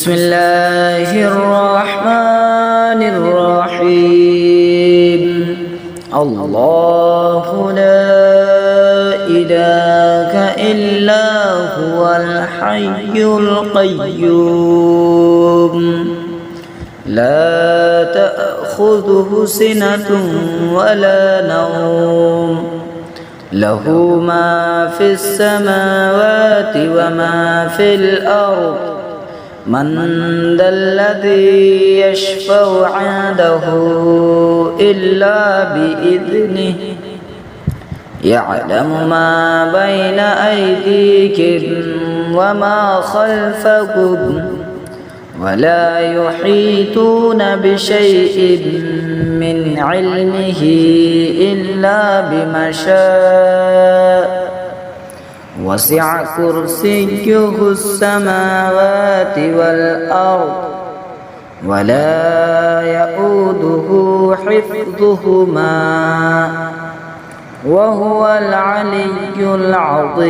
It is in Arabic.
بسم الله الرحمن الرحيم الله لا إله إلا هو الحي القيوم لا تأخذه سنة ولا نوم له ما في السماوات وما في الأرض من ذا الذي يشفع عنده إلا بإذنه يعلم ما بين أيديكم وما خلفكم ولا يحيطون بشيء من علمه إلا بما شاء وسع كرسيه السماوات والأرض ولا يؤوده حفظهما وهو العلي العظيم